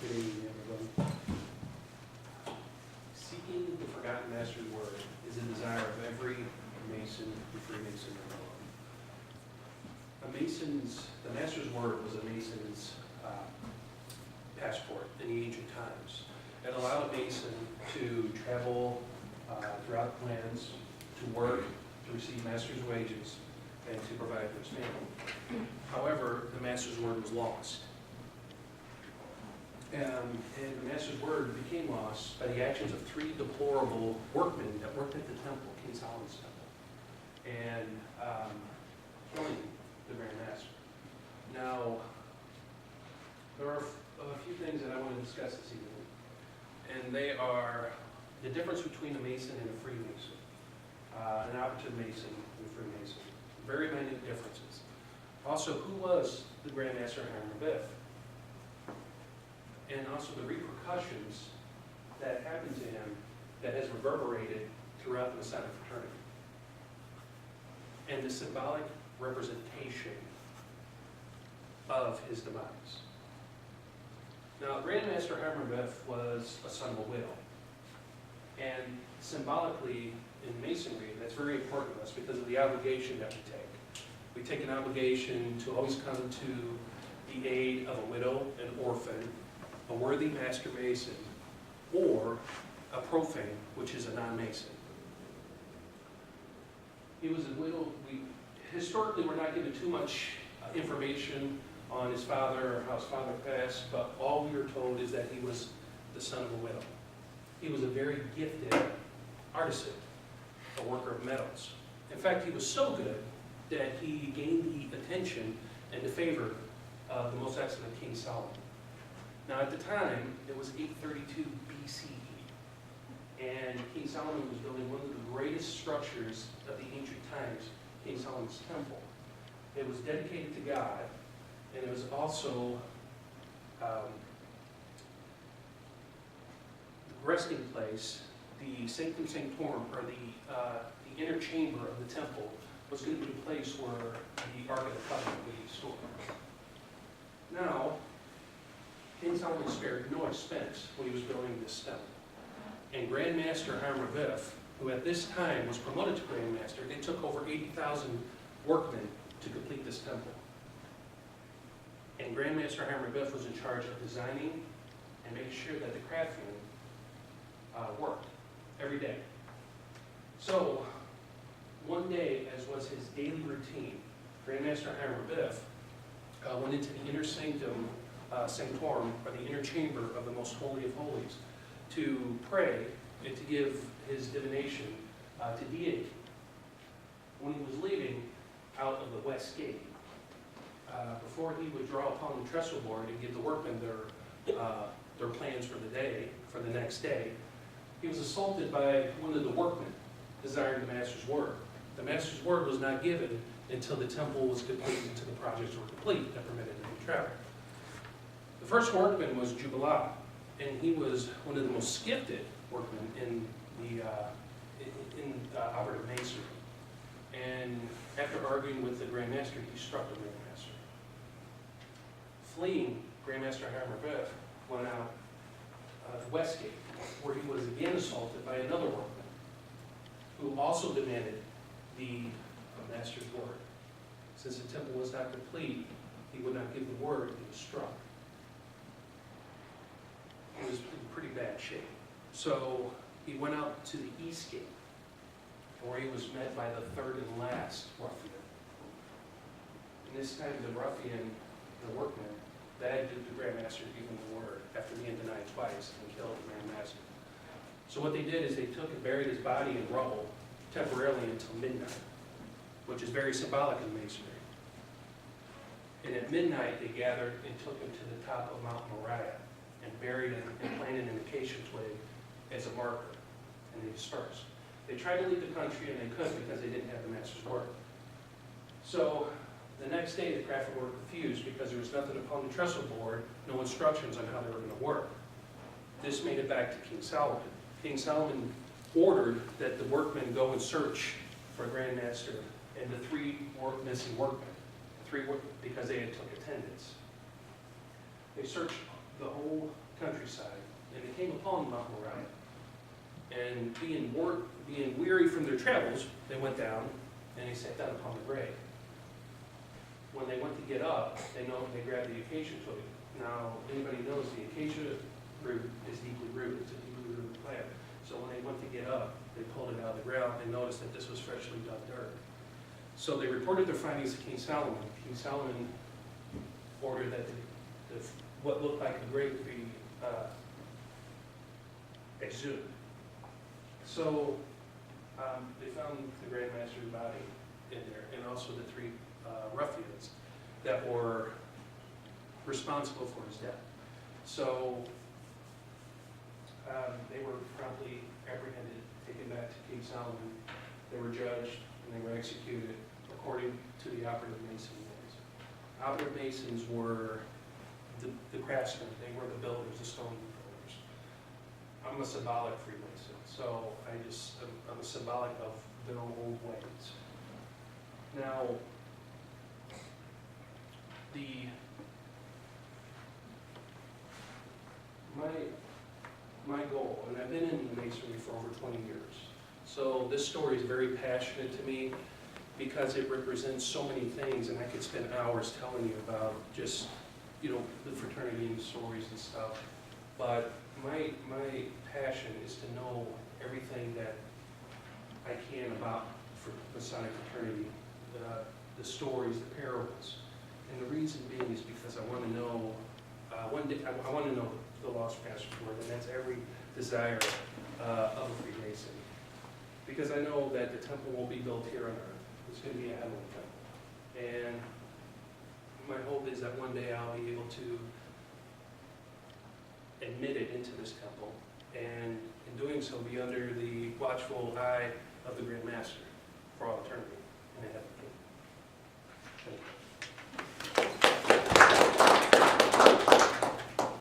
Good evening, everyone. Seeking the forgotten master's word is a desire of every Mason and Freemason in the world. The master's word was a Mason's passport in the ancient times. It allowed a Mason to travel throughout the lands, to work, to receive master's wages, and to provide for his family. However, the master's word was lost. And the master's word became lost by the actions of three deplorable workmen that worked at the temple, King Solomon's temple, and killing the Grand Master. Now, there are a few things that I want to discuss this evening, and they are the difference between a Mason and a Freemason, an operative Mason and a Freemason. Very minute differences. Also, who was the Grand Master Hiram Abiff? And also the repercussions that happened to him that has reverberated throughout the Masonic fraternity. And the symbolic representation of his demise. Now, Grand Master Hiram Abiff was a son of a widow. And symbolically, in Masonry, that's very important to us because of the obligation that we take. We take an obligation to always come to the aid of a widow, an orphan, a worthy master mason, or a profane, which is a non-mason. He was a widow. Historically, we're not given too much information on his father or how his father passed, but all we are told is that he was the son of a widow. He was a very gifted artisan, a worker of metals. In fact, he was so good that he gained the attention and the favor of the most excellent King Solomon. Now, at the time, it was 832 BCE, and King Solomon was building one of the greatest structures of the ancient times, King Solomon's temple. It was dedicated to God, and it was also the resting place, the Sanctum Sanctorum, or the inner chamber of the temple, was going to be the place where the Ark of the Covenant would be stored. Now, King Solomon spared no expense when he was building this temple. And Grand Master Hiram Abiff, who at this time was promoted to Grand Master, it took over 80,000 workmen to complete this temple. And Grand Master Hiram Abiff was in charge of designing and making sure that the craftsmen worked every day. So, one day, as was his daily routine, Grand Master Hiram Abiff went into the inner sanctum sanctorum, or the inner chamber of the most holy of holies, to pray and to give his divination to deity. When he was leaving out of the west gate, before he would draw upon the trestle board and give the workmen their plans for the day, for the next day, he was assaulted by one of the workmen desiring the master's word. The master's word was not given until the temple was complete, until the projects were complete that permitted him to travel. The first workman was Jubilat, and he was one of the most gifted workmen in operative masonry. And after arguing with the Grand Master, he struck the Grand Master. Fleeing, Grand Master Hiram Abiff went out the west gate, where he was again assaulted by another workman, who also demanded the master's word. Since the temple was not complete, he would not give the word, he was struck. He was in pretty bad shape. So he went out to the east gate, where he was met by the third and last ruffian. And this time the ruffian, the workman, begged the Grand Master to give him the word after being denied twice and killed the Grand Master. So what they did is they took and buried his body in rubble temporarily until midnight, which is very symbolic in Masonry. And at midnight they gathered and took him to the top of Mount Moriah and buried him and planted an acacia twig as a marker, and they dispersed. They tried to leave the country and they couldn't because they didn't have the master's word. So the next day the craftsmen were confused because there was nothing upon the trestle board, no instructions on how they were going to work. This made it back to King Solomon. King Solomon ordered that the workmen go and search for a Grand Master and the three missing workmen, because they had took attendance. They searched the whole countryside, and they came upon Mount Moriah. And being weary from their travels, they went down and they sat down upon the grave. When they went to get up, they grabbed the acacia twig. Now, anybody knows the acacia root is deeply rooted. It's a deeply rooted plant. So when they went to get up, they pulled it out of the ground and noticed that this was freshly dug dirt. So they reported their findings to King Solomon. King Solomon ordered that what looked like a grave be exhumed. So they found the Grand Master's body in there, and also the three ruffians that were responsible for his death. So they were promptly apprehended, taken back to King Solomon. They were judged and they were executed according to the operative mason ways. Operative masons were the craftsmen, they were the builders, the stone builders. I'm a symbolic Freemason, so I'm a symbolic of their old ways. Now, my goal, and I've been in the masonry for over 20 years, so this story is very passionate to me because it represents so many things, and I could spend hours telling you about just, the fraternity and stories and stuff. But my passion is to know everything that I can about Masonic fraternity, the stories, the parables. And the reason being is because I want to know, one day, I want to know the lost master's word, and that's every desire of a Freemason. Because I know that the temple won't be built here on earth. It's going to be a heavenly temple. And my hope is that one day I'll be able to admit it into this temple, and in doing so be under the watchful eye of the Grand Master for all eternity in the heavenly kingdom. Thank you.